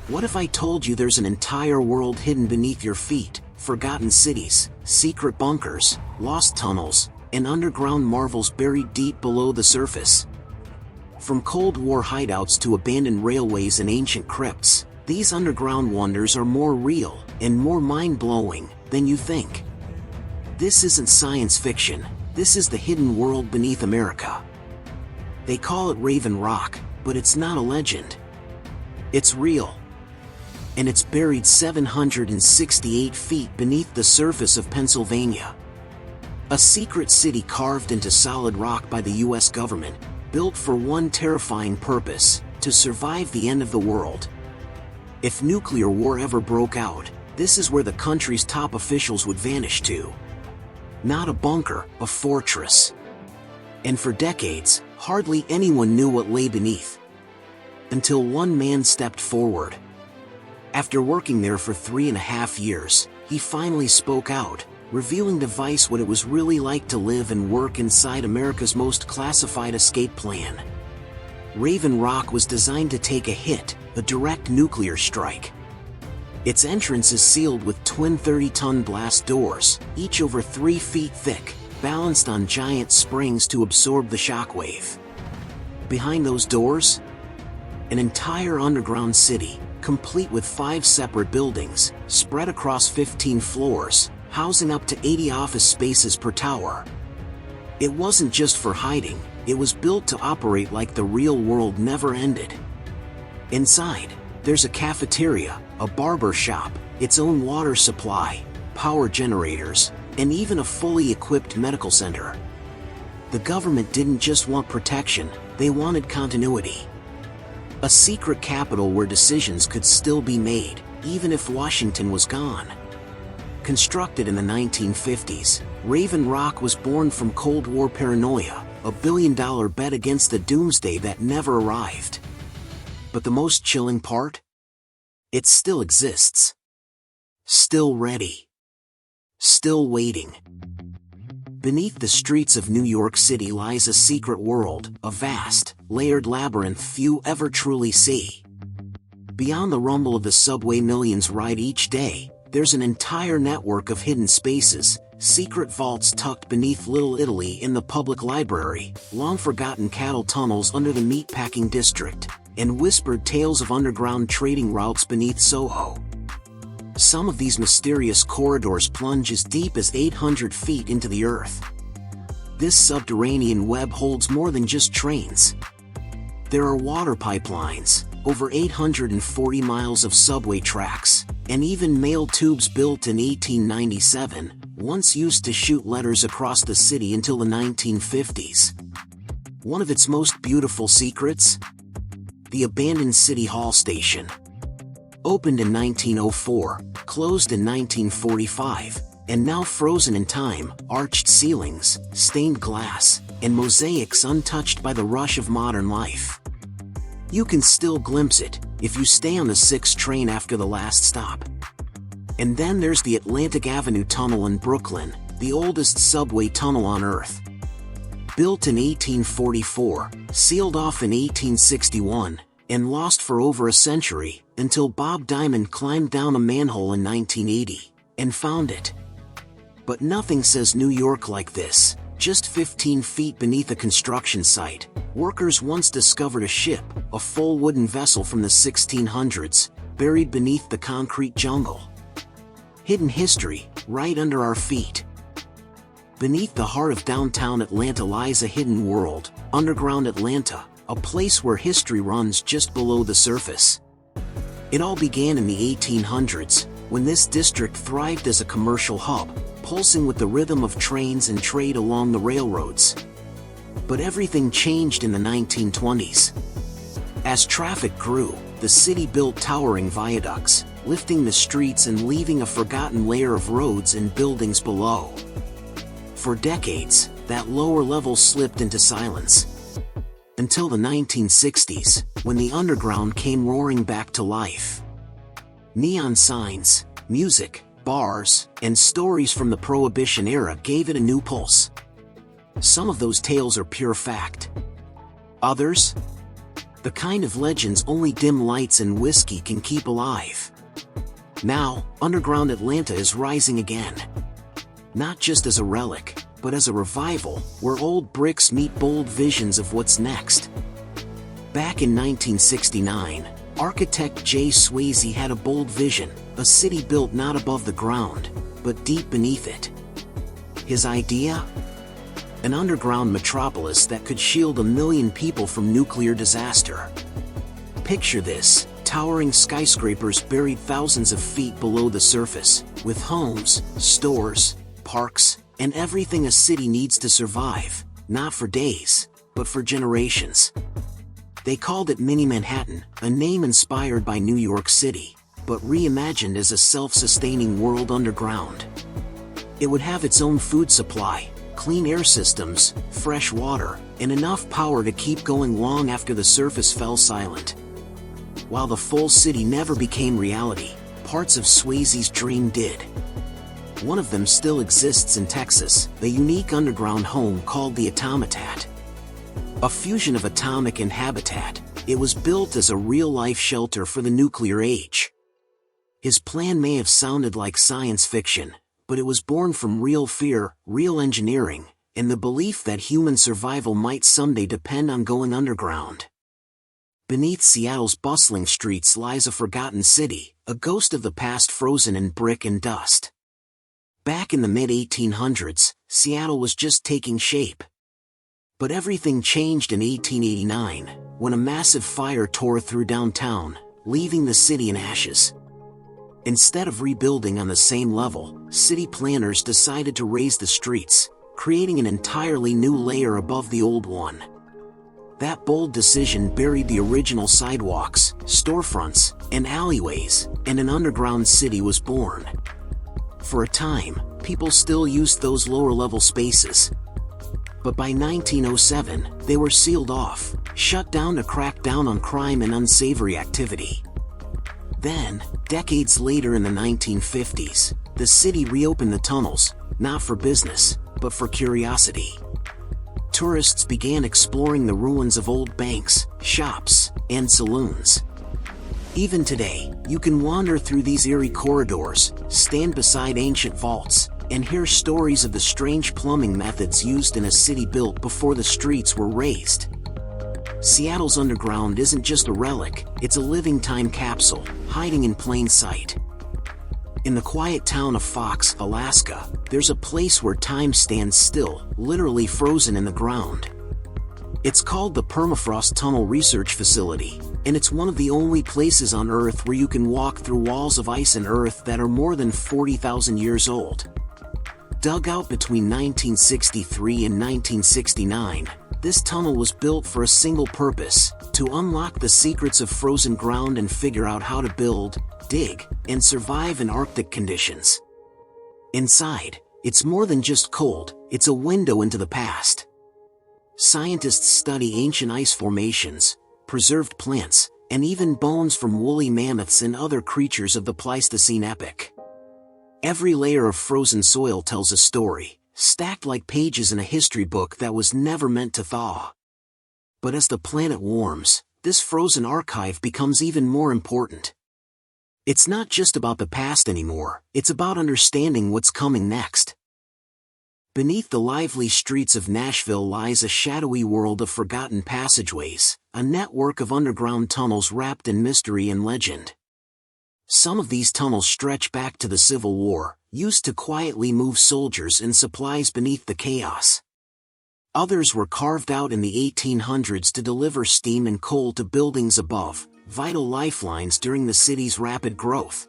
What if I told you there's an entire world hidden beneath your feet? Forgotten cities, secret bunkers, lost tunnels, and underground marvels buried deep below the surface. From Cold War hideouts to abandoned railways and ancient crypts, these underground wonders are more real and more mind-blowing than you think. This isn't science fiction, this is the hidden world beneath America. They call it Raven Rock, but it's not a legend. It's real. And it's buried 768 feet beneath the surface of Pennsylvania. A secret city carved into solid rock by the US government, built for one terrifying purpose: to survive the end of the world. If nuclear war ever broke out, this is where the country's top officials would vanish to. Not a bunker, a fortress. And for decades, hardly anyone knew what lay beneath. Until one man stepped forward. After working there for 3.5 years, he finally spoke out, revealing to Vice what it was really like to live and work inside America's most classified escape plan. Raven Rock was designed to take a hit, a direct nuclear strike. Its entrance is sealed with twin 30-ton blast doors, each over 3 feet thick, balanced on giant springs to absorb the shockwave. Behind those doors, an entire underground city, complete with 5 separate buildings, spread across 15 floors, housing up to 80 office spaces per tower. It wasn't just for hiding, it was built to operate like the real world never ended. Inside, there's a cafeteria, a barber shop, its own water supply, power generators, and even a fully equipped medical center. The government didn't just want protection, they wanted continuity. A secret capital where decisions could still be made, even if Washington was gone. Constructed in the 1950s, Raven Rock was born from Cold War paranoia, a billion-dollar bet against the doomsday that never arrived. But the most chilling part? It still exists. Still ready. Still waiting. Beneath the streets of New York City lies a secret world, a vast, layered labyrinth few ever truly see. Beyond the rumble of the subway millions ride each day, there's an entire network of hidden spaces, secret vaults tucked beneath Little Italy in the public library, long-forgotten cattle tunnels under the meatpacking district, and whispered tales of underground trading routes beneath Soho. Some of these mysterious corridors plunge as deep as 800 feet into the earth. This subterranean web holds more than just trains. There are water pipelines, over 840 miles of subway tracks, and even mail tubes built in 1897, once used to shoot letters across the city until the 1950s. One of its most beautiful secrets? The abandoned City Hall station. Opened in 1904, closed in 1945, and now frozen in time, arched ceilings, stained glass, and mosaics untouched by the rush of modern life. You can still glimpse it, if you stay on the 6 train after the last stop. And then there's the Atlantic Avenue Tunnel in Brooklyn, the oldest subway tunnel on Earth. Built in 1844, sealed off in 1861, and lost for over a century, until Bob Diamond climbed down a manhole in 1980, and found it. But nothing says New York like this. Just 15 feet beneath a construction site, workers once discovered a ship, a full wooden vessel from the 1600s, buried beneath the concrete jungle. Hidden history, right under our feet. Beneath the heart of downtown Atlanta lies a hidden world, Underground Atlanta, a place where history runs just below the surface. It all began in the 1800s, when this district thrived as a commercial hub, pulsing with the rhythm of trains and trade along the railroads. But everything changed in the 1920s. As traffic grew, the city built towering viaducts, lifting the streets and leaving a forgotten layer of roads and buildings below. For decades, that lower level slipped into silence. Until the 1960s, when the underground came roaring back to life. Neon signs, music, bars, and stories from the Prohibition era gave it a new pulse. Some of those tales are pure fact. Others? The kind of legends only dim lights and whiskey can keep alive. Now, underground Atlanta is rising again. Not just as a relic, but as a revival, where old bricks meet bold visions of what's next. Back in 1969, architect J. Swayze had a bold vision, a city built not above the ground, but deep beneath it. His idea? An underground metropolis that could shield 1 million people from nuclear disaster. Picture this, towering skyscrapers buried thousands of feet below the surface, with homes, stores, parks, and everything a city needs to survive, not for days, but for generations. They called it Mini Manhattan, a name inspired by New York City, but reimagined as a self-sustaining world underground. It would have its own food supply, clean air systems, fresh water, and enough power to keep going long after the surface fell silent. While the full city never became reality, parts of Swayze's dream did. One of them still exists in Texas, a unique underground home called the Atomitat. A fusion of atomic and habitat, it was built as a real-life shelter for the nuclear age. His plan may have sounded like science fiction, but it was born from real fear, real engineering, and the belief that human survival might someday depend on going underground. Beneath Seattle's bustling streets lies a forgotten city, a ghost of the past frozen in brick and dust. Back in the mid-1800s, Seattle was just taking shape. But everything changed in 1889, when a massive fire tore through downtown, leaving the city in ashes. Instead of rebuilding on the same level, city planners decided to raise the streets, creating an entirely new layer above the old one. That bold decision buried the original sidewalks, storefronts, and alleyways, and an underground city was born. For a time, people still used those lower-level spaces. But by 1907, they were sealed off, shut down to crack down on crime and unsavory activity. Then, decades later in the 1950s, the city reopened the tunnels, not for business, but for curiosity. Tourists began exploring the ruins of old banks, shops, and saloons. Even today, you can wander through these eerie corridors, stand beside ancient vaults, and hear stories of the strange plumbing methods used in a city built before the streets were raised. Seattle's underground isn't just a relic, it's a living time capsule, hiding in plain sight. In the quiet town of Fox, Alaska, there's a place where time stands still, literally frozen in the ground. It's called the Permafrost Tunnel Research Facility, and it's one of the only places on Earth where you can walk through walls of ice and earth that are more than 40,000 years old. Dug out between 1963 and 1969, this tunnel was built for a single purpose: to unlock the secrets of frozen ground and figure out how to build, dig, and survive in Arctic conditions. Inside, it's more than just cold, it's a window into the past. Scientists study ancient ice formations, preserved plants, and even bones from woolly mammoths and other creatures of the Pleistocene epoch. Every layer of frozen soil tells a story, stacked like pages in a history book that was never meant to thaw. But as the planet warms, this frozen archive becomes even more important. It's not just about the past anymore, it's about understanding what's coming next. Beneath the lively streets of Nashville lies a shadowy world of forgotten passageways, a network of underground tunnels wrapped in mystery and legend. Some of these tunnels stretch back to the Civil War, used to quietly move soldiers and supplies beneath the chaos. Others were carved out in the 1800s to deliver steam and coal to buildings above, vital lifelines during the city's rapid growth.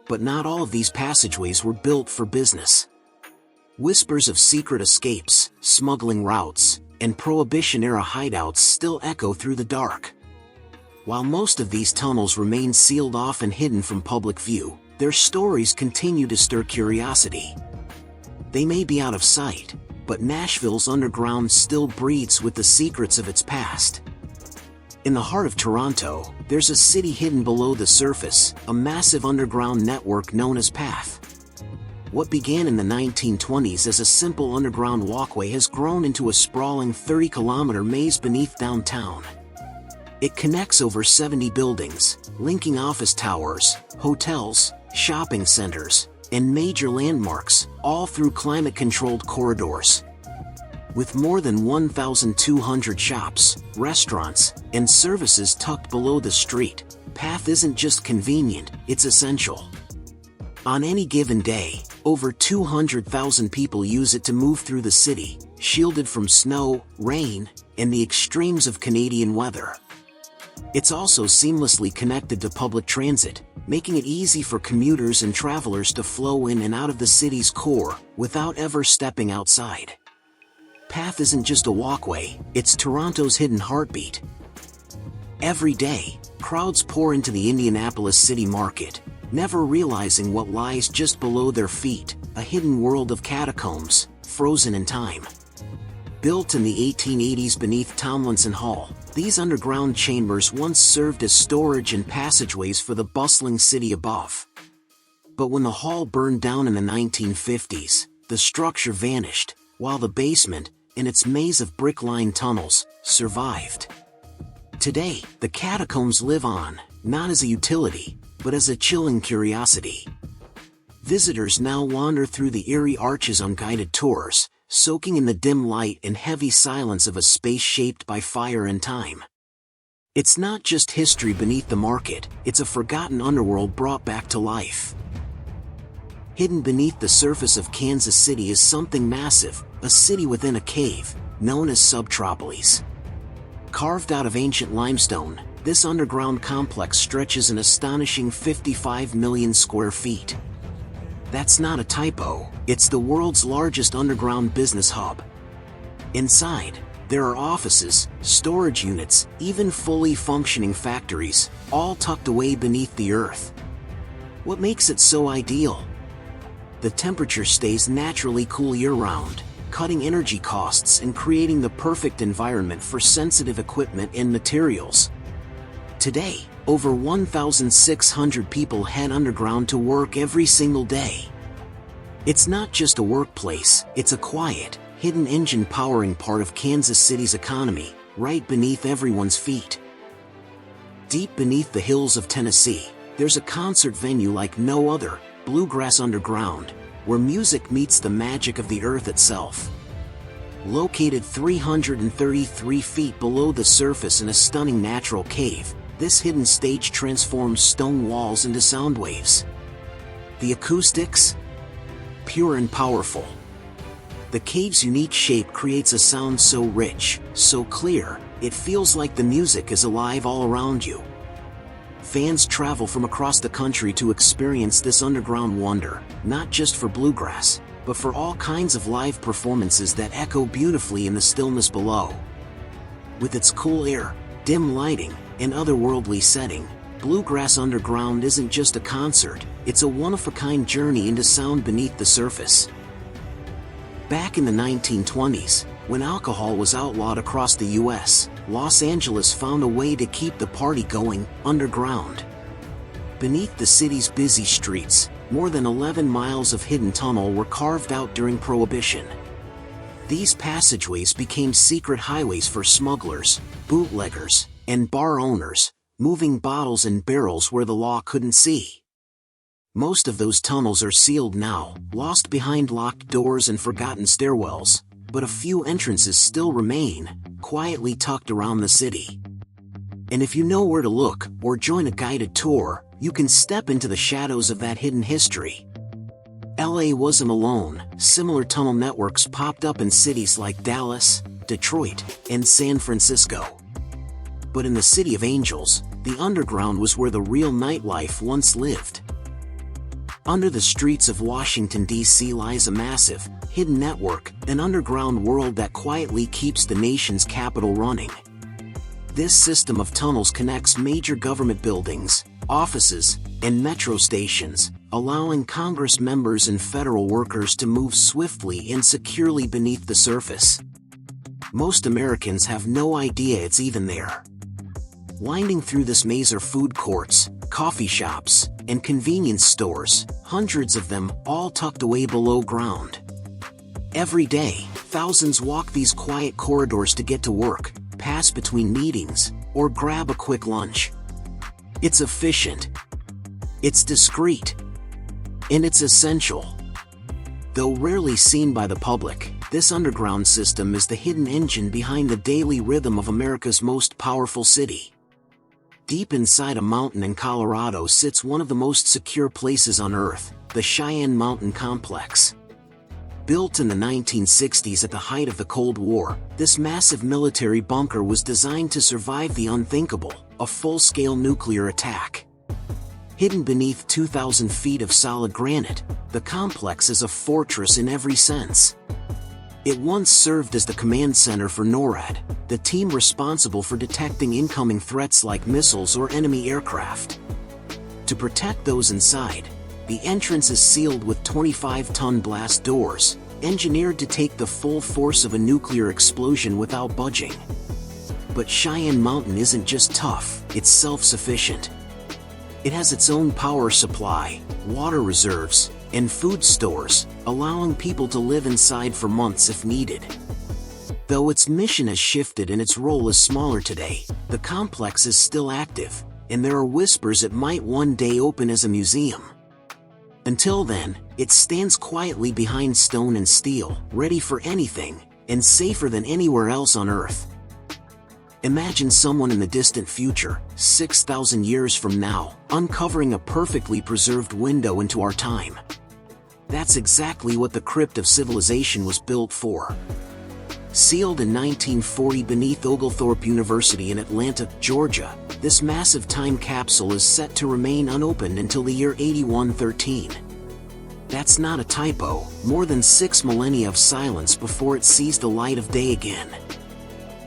But not all of these passageways were built for business. Whispers of secret escapes, smuggling routes, and Prohibition-era hideouts still echo through the dark. While most of these tunnels remain sealed off and hidden from public view, their stories continue to stir curiosity. They may be out of sight, but Nashville's underground still breathes with the secrets of its past. In the heart of Toronto, there's a city hidden below the surface, a massive underground network known as PATH. What began in the 1920s as a simple underground walkway has grown into a sprawling 30-kilometer maze beneath downtown. It connects over 70 buildings, linking office towers, hotels, shopping centers, and major landmarks, all through climate-controlled corridors. With more than 1,200 shops, restaurants, and services tucked below the street, Path isn't just convenient, it's essential. On any given day, over 200,000 people use it to move through the city, shielded from snow, rain, and the extremes of Canadian weather. It's also seamlessly connected to public transit, making it easy for commuters and travelers to flow in and out of the city's core without ever stepping outside. Path isn't just a walkway, it's Toronto's hidden heartbeat. Every day, crowds pour into the Indianapolis city market, never realizing what lies just below their feet, a hidden world of catacombs, frozen in time. Built in the 1880s beneath Tomlinson Hall, these underground chambers once served as storage and passageways for the bustling city above. But when the hall burned down in the 1950s, the structure vanished, while the basement, in its maze of brick-lined tunnels, survived. Today, the catacombs live on, not as a utility, but as a chilling curiosity. Visitors now wander through the eerie arches on guided tours, soaking in the dim light and heavy silence of a space shaped by fire and time. It's not just history beneath the market, it's a forgotten underworld brought back to life. Hidden beneath the surface of Kansas City is something massive, a city within a cave, known as Subtropolis. Carved out of ancient limestone, this underground complex stretches an astonishing 55 million square feet. That's not a typo, it's the world's largest underground business hub. Inside, there are offices, storage units, even fully functioning factories, all tucked away beneath the earth. What makes it so ideal? The temperature stays naturally cool year-round, cutting energy costs and creating the perfect environment for sensitive equipment and materials. Today, over 1,600 people head underground to work every single day. It's not just a workplace, it's a quiet, hidden engine powering part of Kansas City's economy, right beneath everyone's feet. Deep beneath the hills of Tennessee, there's a concert venue like no other, Bluegrass Underground, where music meets the magic of the earth itself. Located 333 feet below the surface in a stunning natural cave, this hidden stage transforms stone walls into sound waves. The acoustics? Pure and powerful. The cave's unique shape creates a sound so rich, so clear, it feels like the music is alive all around you. Fans travel from across the country to experience this underground wonder, not just for bluegrass, but for all kinds of live performances that echo beautifully in the stillness below. With its cool air, dim lighting, and otherworldly setting, Bluegrass Underground isn't just a concert, it's a one-of-a-kind journey into sound beneath the surface. Back in the 1920s, when alcohol was outlawed across the U.S., Los Angeles found a way to keep the party going, underground. Beneath the city's busy streets, more than 11 miles of hidden tunnel were carved out during Prohibition. These passageways became secret highways for smugglers, bootleggers, and bar owners, moving bottles and barrels where the law couldn't see. Most of those tunnels are sealed now, lost behind locked doors and forgotten stairwells, but a few entrances still remain, quietly tucked around the city. And if you know where to look, or join a guided tour, you can step into the shadows of that hidden history. LA wasn't alone, similar tunnel networks popped up in cities like Dallas, Detroit, and San Francisco. But in the City of Angels, the underground was where the real nightlife once lived. Under the streets of Washington, D.C. lies a massive, hidden network, an underground world that quietly keeps the nation's capital running. This system of tunnels connects major government buildings, offices, and metro stations, allowing Congress members and federal workers to move swiftly and securely beneath the surface. Most Americans have no idea it's even there. Winding through this maze are food courts, coffee shops, and convenience stores, hundreds of them, all tucked away below ground. Every day, thousands walk these quiet corridors to get to work, pass between meetings, or grab a quick lunch. It's efficient, it's discreet, and it's essential. Though rarely seen by the public, this underground system is the hidden engine behind the daily rhythm of America's most powerful city. Deep inside a mountain in Colorado sits one of the most secure places on Earth, the Cheyenne Mountain Complex. Built in the 1960s at the height of the Cold War, this massive military bunker was designed to survive the unthinkable, a full-scale nuclear attack. Hidden beneath 2,000 feet of solid granite, the complex is a fortress in every sense. It once served as the command center for NORAD, the team responsible for detecting incoming threats like missiles or enemy aircraft. To protect those inside, the entrance is sealed with 25-ton blast doors, engineered to take the full force of a nuclear explosion without budging. But Cheyenne Mountain isn't just tough, it's self-sufficient. It has its own power supply, water reserves, and food stores, allowing people to live inside for months if needed. Though its mission has shifted and its role is smaller today, the complex is still active, and there are whispers it might one day open as a museum. Until then, it stands quietly behind stone and steel, ready for anything, and safer than anywhere else on Earth. Imagine someone in the distant future, 6,000 years from now, uncovering a perfectly preserved window into our time. That's exactly what the Crypt of Civilization was built for. Sealed in 1940 beneath Oglethorpe University in Atlanta, Georgia, this massive time capsule is set to remain unopened until the year 8113. That's not a typo, more than 6 millennia of silence before it sees the light of day again.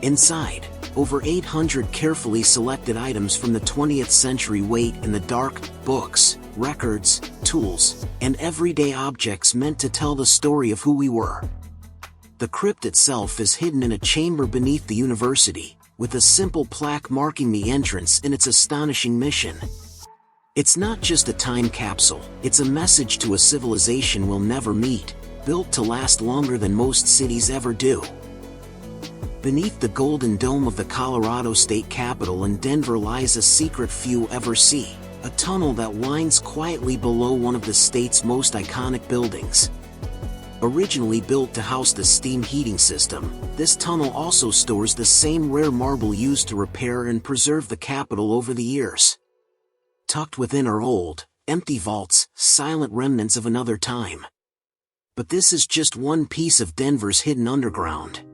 Inside, over 800 carefully selected items from the 20th century wait in the dark: books, records, tools, and everyday objects meant to tell the story of who we were. The crypt itself is hidden in a chamber beneath the university, with a simple plaque marking the entrance and its astonishing mission. It's not just a time capsule, it's a message to a civilization we'll never meet, built to last longer than most cities ever do. Beneath the golden dome of the Colorado State Capitol in Denver lies a secret few ever see, a tunnel that winds quietly below one of the state's most iconic buildings. Originally built to house the steam heating system, this tunnel also stores the same rare marble used to repair and preserve the Capitol over the years. Tucked within are old, empty vaults, silent remnants of another time. But this is just one piece of Denver's hidden underground.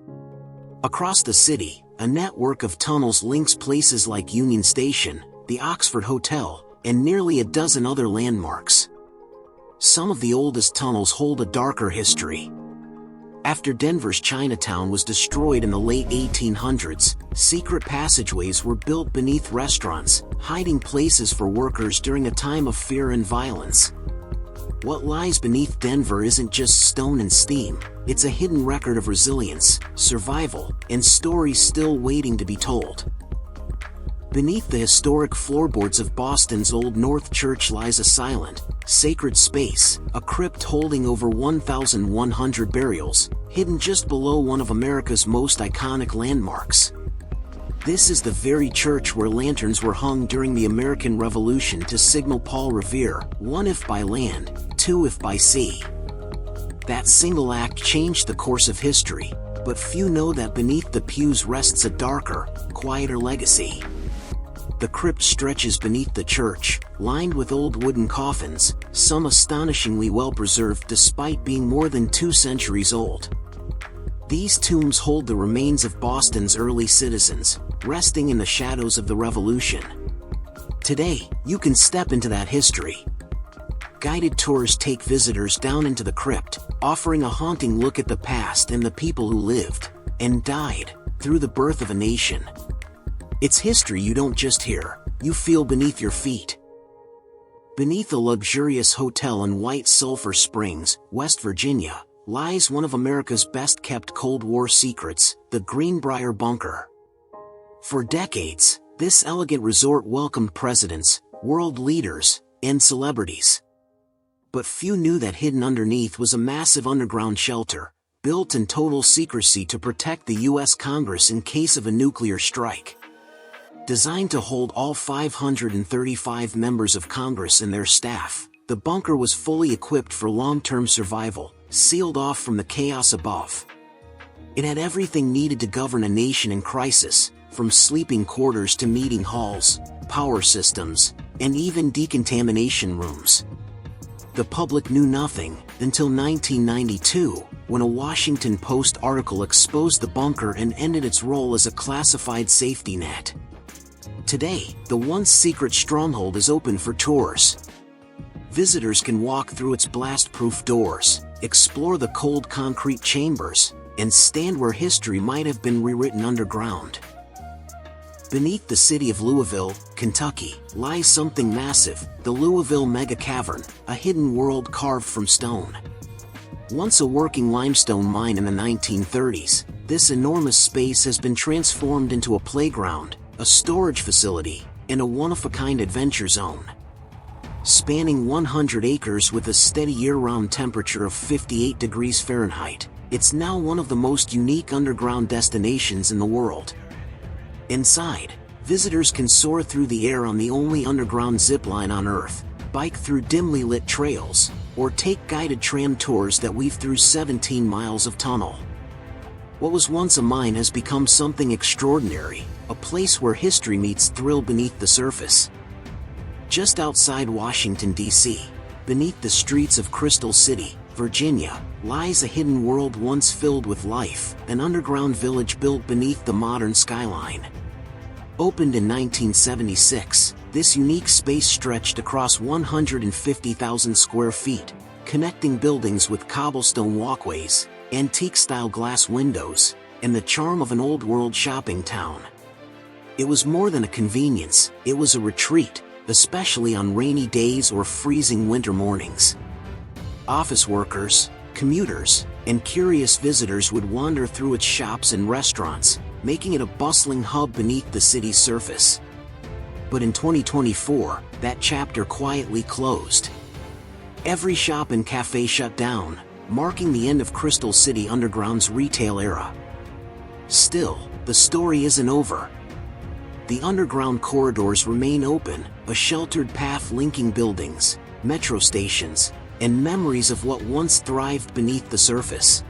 Across the city, a network of tunnels links places like Union Station, the Oxford Hotel, and nearly a dozen other landmarks. Some of the oldest tunnels hold a darker history. After Denver's Chinatown was destroyed in the late 1800s, secret passageways were built beneath restaurants, hiding places for workers during a time of fear and violence. What lies beneath Denver isn't just stone and steam, it's a hidden record of resilience, survival, and stories still waiting to be told. Beneath the historic floorboards of Boston's Old North Church lies a silent, sacred space, a crypt holding over 1,100 burials, hidden just below one of America's most iconic landmarks. This is the very church where lanterns were hung during the American Revolution to signal Paul Revere, one if by land, two if by sea. That single act changed the course of history, but few know that beneath the pews rests a darker, quieter legacy. The crypt stretches beneath the church, lined with old wooden coffins, some astonishingly well preserved despite being more than 2 centuries old. These tombs hold the remains of Boston's early citizens, resting in the shadows of the Revolution. Today, you can step into that history. Guided tours take visitors down into the crypt, offering a haunting look at the past and the people who lived and died through the birth of a nation. It's history you don't just hear, you feel beneath your feet. Beneath a luxurious hotel in White Sulphur Springs, West Virginia, lies one of America's best-kept Cold War secrets, the Greenbrier Bunker. For decades, this elegant resort welcomed presidents, world leaders, and celebrities. But few knew that hidden underneath was a massive underground shelter, built in total secrecy to protect the U.S. Congress in case of a nuclear strike. Designed to hold all 535 members of Congress and their staff, the bunker was fully equipped for long-term survival, sealed off from the chaos above. It had everything needed to govern a nation in crisis, from sleeping quarters to meeting halls, power systems, and even decontamination rooms. The public knew nothing until 1992, when a Washington Post article exposed the bunker and ended its role as a classified safety net. Today, the once secret stronghold is open for tours. Visitors can walk through its blast-proof doors, explore the cold concrete chambers, and stand where history might have been rewritten underground. Beneath the city of Louisville, Kentucky, lies something massive, the Louisville Mega Cavern, a hidden world carved from stone. Once a working limestone mine in the 1930s, this enormous space has been transformed into a playground, a storage facility, and a one-of-a-kind adventure zone. Spanning 100 acres with a steady year-round temperature of 58 degrees Fahrenheit, it's now one of the most unique underground destinations in the world. Inside, visitors can soar through the air on the only underground zipline on Earth, bike through dimly lit trails, or take guided tram tours that weave through 17 miles of tunnel. What was once a mine has become something extraordinary, a place where history meets thrill beneath the surface. Just outside Washington, D.C., beneath the streets of Crystal City, Virginia, lies a hidden world once filled with life, an underground village built beneath the modern skyline. Opened in 1976, this unique space stretched across 150,000 square feet, connecting buildings with cobblestone walkways, antique-style glass windows, and the charm of an old-world shopping town. It was more than a convenience, it was a retreat, especially on rainy days or freezing winter mornings. Office workers, commuters, and curious visitors would wander through its shops and restaurants, making it a bustling hub beneath the city's surface. But in 2024, that chapter quietly closed. Every shop and cafe shut down, marking the end of Crystal City Underground's retail era. Still, the story isn't over. The underground corridors remain open, a sheltered path linking buildings, metro stations, and memories of what once thrived beneath the surface.